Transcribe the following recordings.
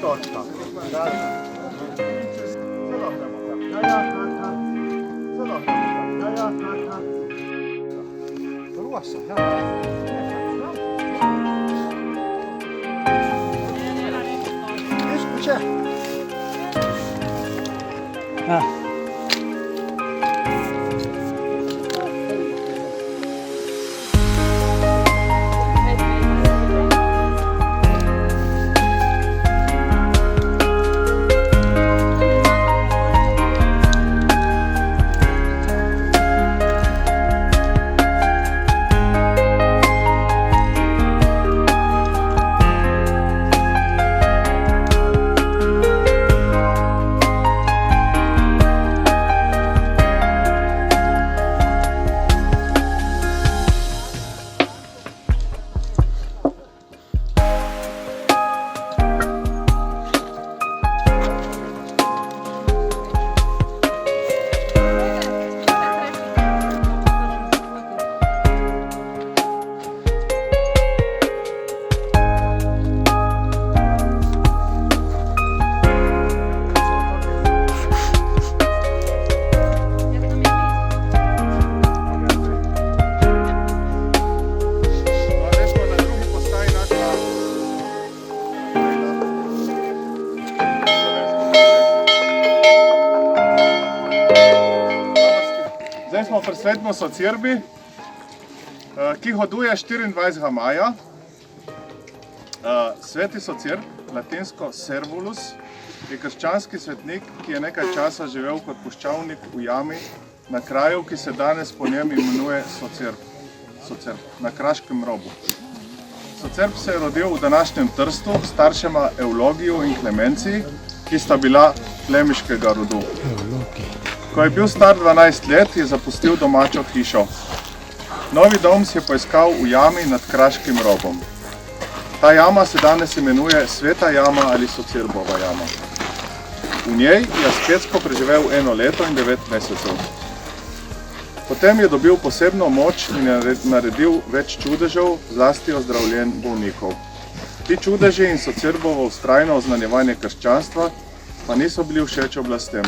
Točka. Zelo lepo. Zelo lepo. Rosa, ja. Escucha. Zdaj smo pri Svetem Socirbi, ki hoduje 24. maja. Sveti Socirb, latinsko Servulus, je krščanski svetnik, ki je nekaj časa živel kot puščavnik v jami na kraju, ki se danes po njem imenuje Socirb, na Kraškem robu. Socirb se je rodil v današnjem Trstu s staršema Eulogiju in Klemenciji, ki sta bila plemiškega rodu. Ko je bil star 12 let, je zapustil domačo hišo. Novi dom si je poiskal v jami nad Kraškim robom. Ta jama se danes imenuje Sveta jama ali Socirbova jama. V njej je asketsko preživel 1 leto in 9 mesecev. Potem je dobil posebno moč in je naredil več čudežev, zlasti ozdravljen bolnikov. Ti čudeži in Socirbovo vztrajno oznanjevanje krščanstva pa niso bili všeč oblastem,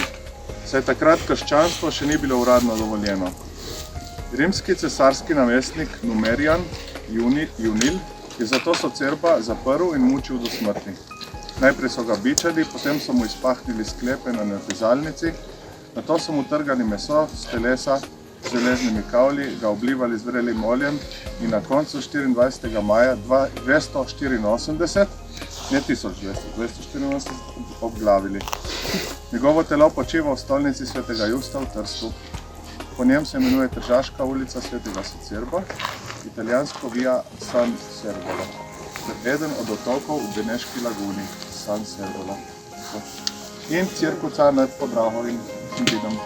saj takrat krščanstvo še ni bilo uradno dovoljeno. Rimski cesarski namestnik Numerian Junil je zato Socirba zaprl in mučil do smrti. Najprej so ga bičali, potem so mu izpahnili sklepe na natezalnici, nato so mu trgali meso z telesa z železnimi kavlji, ga oblivali z vrelim oljem in na koncu 24. maja 284, ne 1200, obglavili. Njegovo telo počiva v stolnici Svetega Justa v Trstu. Po njem se imenuje Tržaška ulica Svetega Socirba, italijansko Via San Servolo. Eden od otokov v Beneški laguni, San Servolo. In cirkuca nad Podravho in Vidom.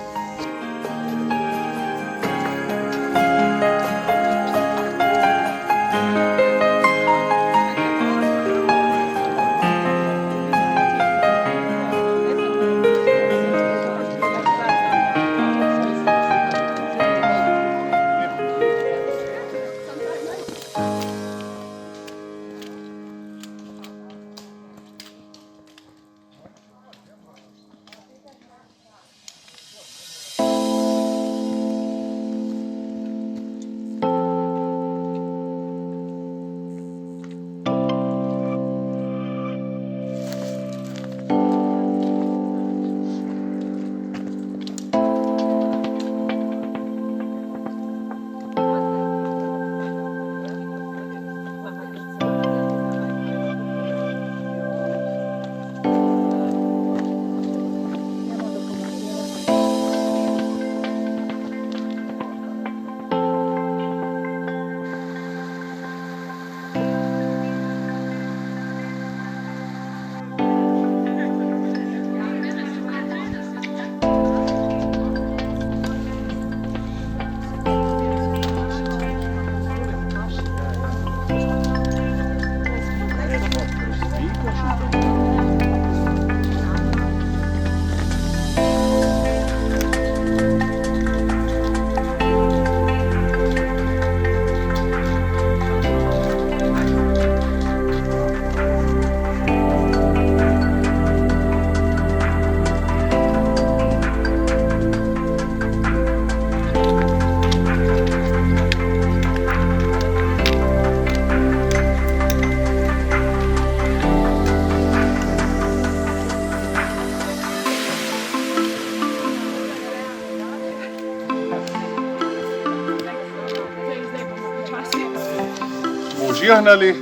požihnali,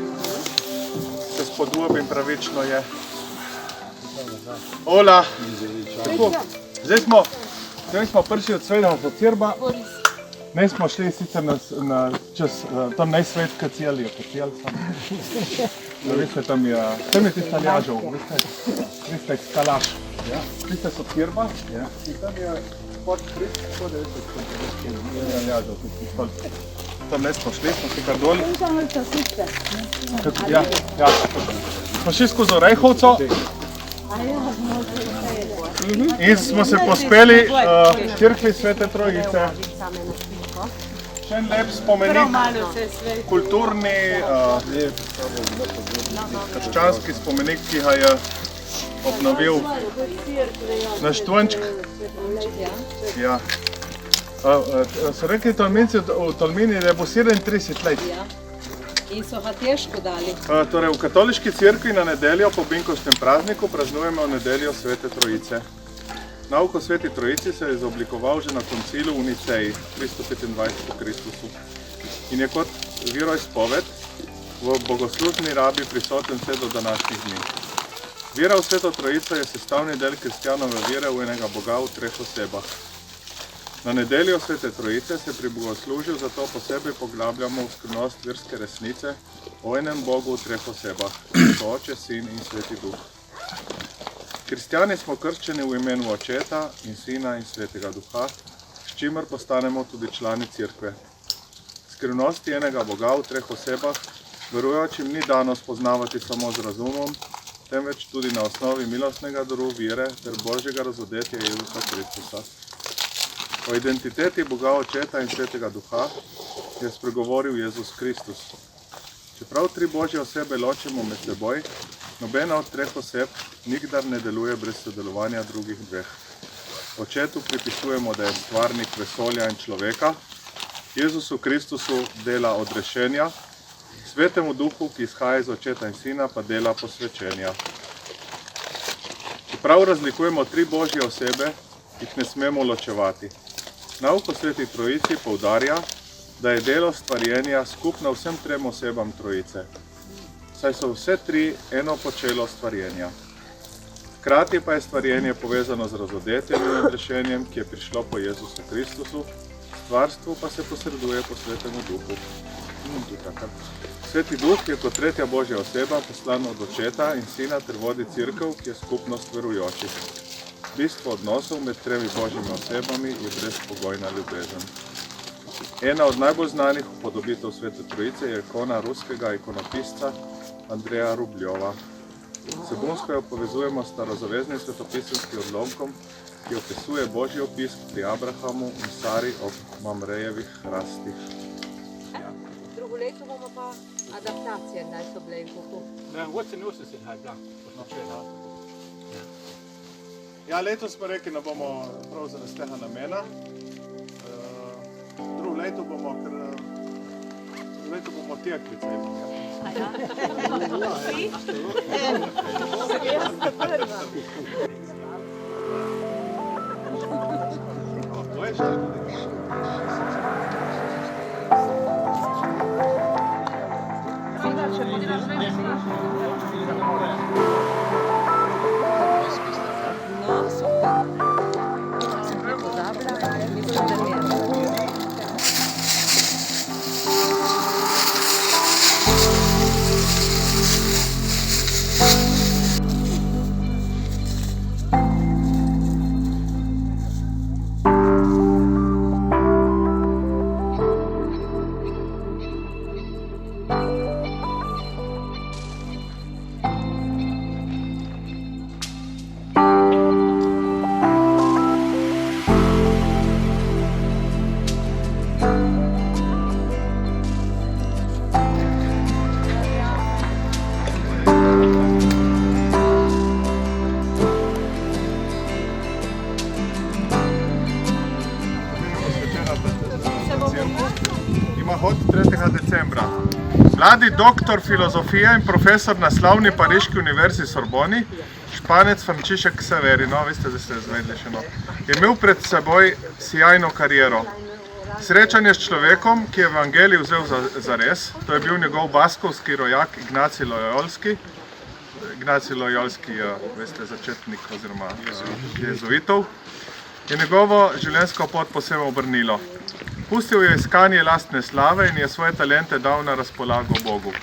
se spodobim pravično je. Ola, tako, zdaj smo prišli od Svetega Socirba. Ne smo šli sicer čez tam najsvetka cijel je, cijel sam. Veste, tam je tista ljažov, veste, skalaš. Tista Socirba in tam je pod križ, tako da veste, ljažov, tisti stol. Tam ne smo šli, smo si kar dol. Ja, smo šli skozi Orejhovco. In smo se pospeli Cerkvi Svete Trojice. Še en lep spomenik, kulturni, krščanski spomenik, ki ga je obnovil naš Tvonček. Ja. So rekli Tolminci v Tolmini, da je bo 37 let. In so ga težko dali. Torej, v katoliški cerkvi na nedeljo po binkovštem prazniku praznujemo nedeljo Svete Trojice. Nauk o Sveti Trojici se je izoblikoval že na koncilu v Niceji 325 po Kristusu in je kot veroizpoved v bogoslužni rabi prisoten vse do današnjih dni. Vera v Sveto Trojico je sestavni del kristjanove vere v enega Boga v treh osebah. Na nedeljo Svete Trojice se pri bogoslužju zato posebej poglabljamo v skrivnost verske resnice o enem Bogu v treh osebah, Oče, Sin in Sveti Duh. Kristjani smo krščeni v imenu Očeta in Sina in Svetega Duha, s čimer postanemo tudi člani cerkve. Skrivnosti enega Boga v treh osebah verujočim ni dano spoznavati samo z razumom, temveč tudi na osnovi milostnega daru vere ter Božjega razodetja Jezusa Kristusa. O identiteti Boga Očeta in Svetega Duha je spregovoril Jezus Kristus. Čeprav tri Božje osebe ločimo med seboj, nobena od treh oseb nikdar ne deluje brez sodelovanja drugih dveh. Očetu pripisujemo, da je stvarnik vesolja in človeka, Jezusu Kristusu dela odrešenja, Svetemu Duhu, ki izhaja iz Očeta in Sina, pa dela posvečenja. Čeprav razlikujemo tri Božje osebe, jih ne smemo ločevati. Nauk o Sveti Trojici poudarja, da je delo stvarjenja skupno vsem trem osebam Trojice, saj so vse tri eno počelo stvarjenja. Hkrati pa je stvarjenje povezano z razodetjem in odrešenjem, ki je prišlo po Jezusu Kristusu, stvarstvu pa se posreduje po Svetemu Duhu. Sveti Duh je kot tretja Božja oseba poslan od Očeta in Sina ter vodi cerkev, ki je skupnost verujočih. Bistvo odnosov med tremi Božjimi osebami je brezpogojna ljubezen. Ena od najbolj znanih upodobitev Svete Trojice je ikona ruskega ikonopisca Andreja Rubljova. Vsebinsko jo povezujemo s starozaveznim svetopisenskim odlomkom, ki opisuje Božji obisk pri Abrahamu in Sari ob Mamrejevih hrastih. Drugo leto bomo pa adaptacije, naj so bile in kako. Ja, letos smo rekli, da bomo prav zaradi tega namena. Drugo leto bomo tekli celo. Ima hod 3. decembra. Mladi doktor filozofije in profesor na slavni pariški univerzi Sorboni, Španec Frančišek Ksaverij, no, veste, da ste zvedli še no, je imel pred seboj sjajno kariero. Srečanje s človekom, ki je evangelij vzel za res, to je bil njegov baskovski rojak Ignacij Lojolski. Ignacij Lojolski je, veste, začetnik oziroma jezuitov. Je njegovo življenjsko pot posebej obrnilo. Pustil je iskanje lastne slave in je svoje talente dal na razpolago Bogu.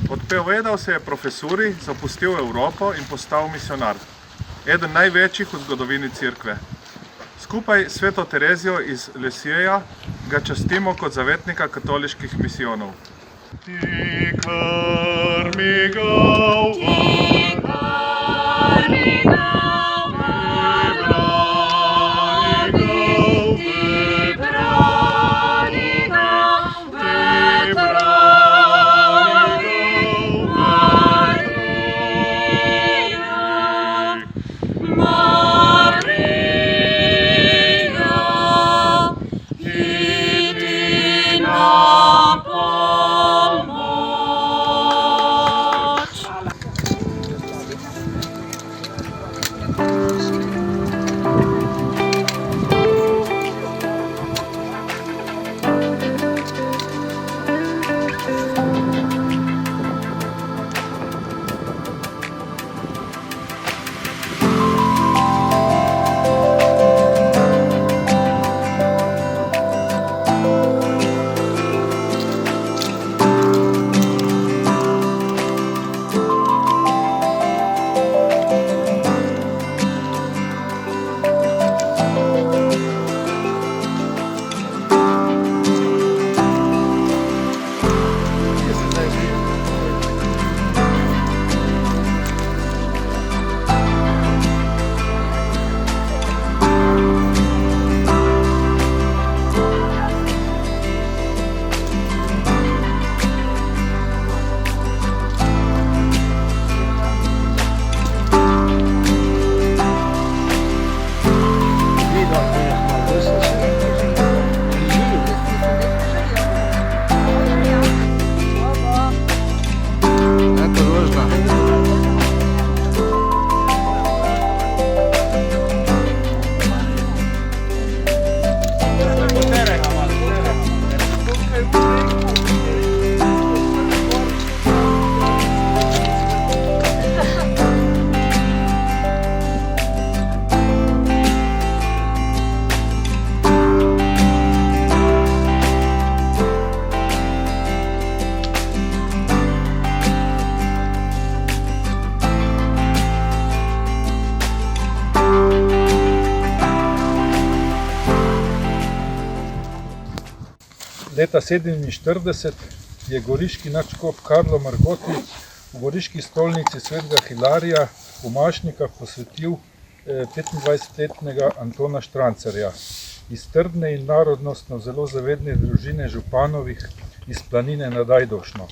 Odpovedal se je profesuri, zapustil Evropo in postal misionar. Eden največjih v zgodovini cerkve. Skupaj s sveto Terezijo iz Lisieuxa ga častimo kot zavetnika katoliških misijonov. Leta 1947 je goriški nadškof Karlo Margoti v goriški stolnici svetega Hilarija v Mašnikah posvetil 25-letnega Antona Štrancarja iz trdne in narodnostno zelo zavedne družine županovih iz planine nad Ajdovšno.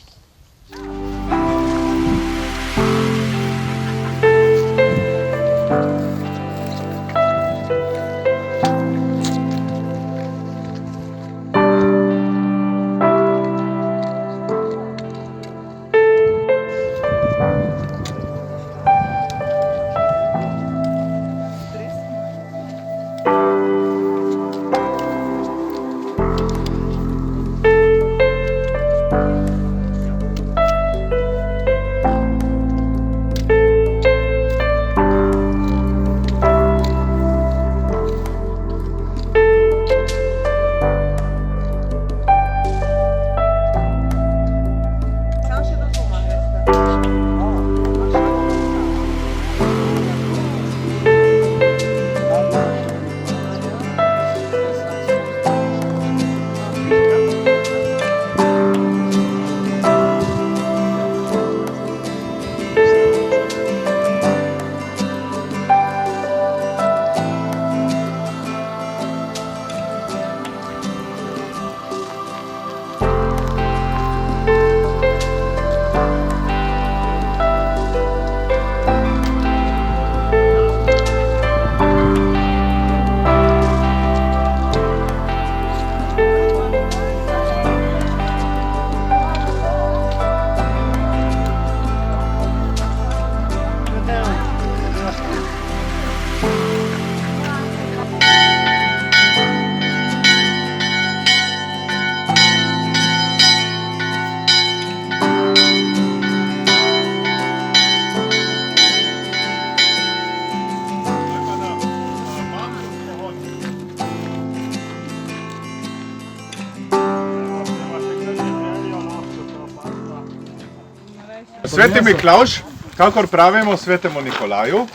Sveti Miklavž, kakor pravimo svetemu Nikolaju,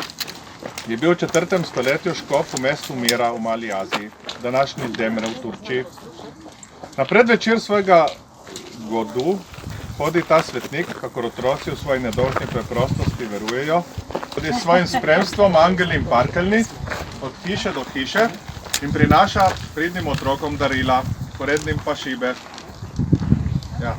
je bil v 4. stoletju škof v mestu Mira v Mali Aziji, današnji Demre v Turčiji. Na predvečer svojega godu hodi ta svetnik, kakor otroci v svoji nedolžni preprostosti verujejo, hodi s svojim spremstvom angeli in parkeljni od hiše do hiše in prinaša pridnim otrokom darila, porednim pa šibe. Ja.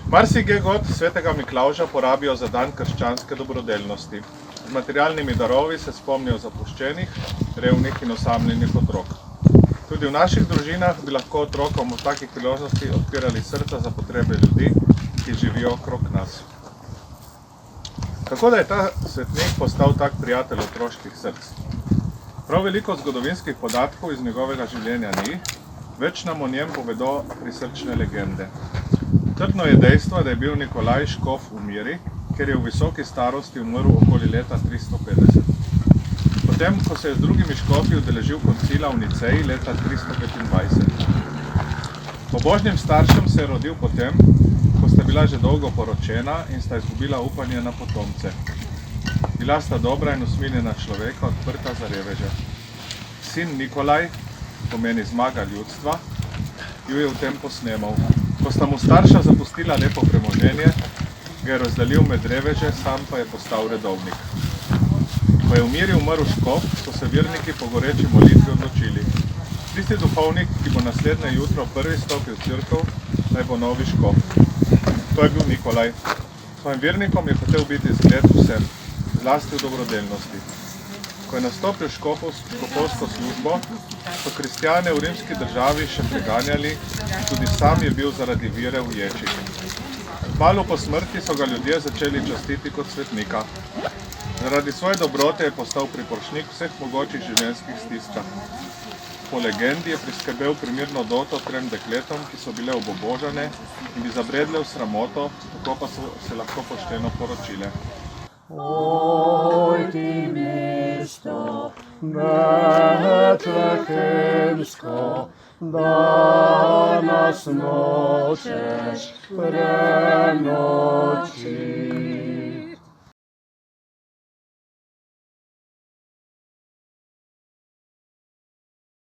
Marsikje god svetega Miklavža porabijo za dan krščanske dobrodelnosti. Z materialnimi darovi se spomnijo zapuščenih, revnih in osamljenih otrok. Tudi v naših družinah bi lahko otrokom v takih priložnosti odpirali srca za potrebe ljudi, ki živijo okrog nas. Kako da je ta svetnik postal tak prijatelj otroških src? Prav veliko zgodovinskih podatkov iz njegovega življenja ni, več nam o njem povedo prisrčne legende. Trdno je dejstvo, da je bil Nikolaj škof v Miri, ker je v visoki starosti umrl okoli leta 350. Potem, ko se je z drugimi škofi udeležil koncila v Niceji leta 325. Pobožnim staršem se je rodil potem, ko sta bila že dolgo poročena in sta izgubila upanje na potomce. Bila sta dobra in usmiljena človeka, odprta za reveže. Sin Nikolaj, pomeni zmaga ljudstva, ju je v tem posnemal. Ko sta mu starša zapustila lepo premoženje, ga je razdelil med reveže, sam pa je postal redovnik. Ko je v Miri umrl škof, so se verniki po goreči molitvi odločili. Tisti duhovnik, ki bo naslednje jutro prvi stopil v cerkev, naj bo novi škof. To je bil Nikolaj. Svojim vernikom je hotel biti zgled vsem, zlasti v dobrodelnosti. Ko je nastopil škofovsko službo, so kristjane v rimski državi še preganjali, tudi sam je bil zaradi vere v ječi. Kmalu po smrti so ga ljudje začeli častiti kot svetnika. Zaradi svoje dobrote je postal priprošnik vseh mogočih življenjskih stiskah. Po legendi je priskrbel primirno doto 3 dekletom, ki so bile obobožane in bi zabredle v sramoto, tako pa so se lahko pošteno poročile. Oj ti mesto betlehemsko, da nas nočeš prenoči.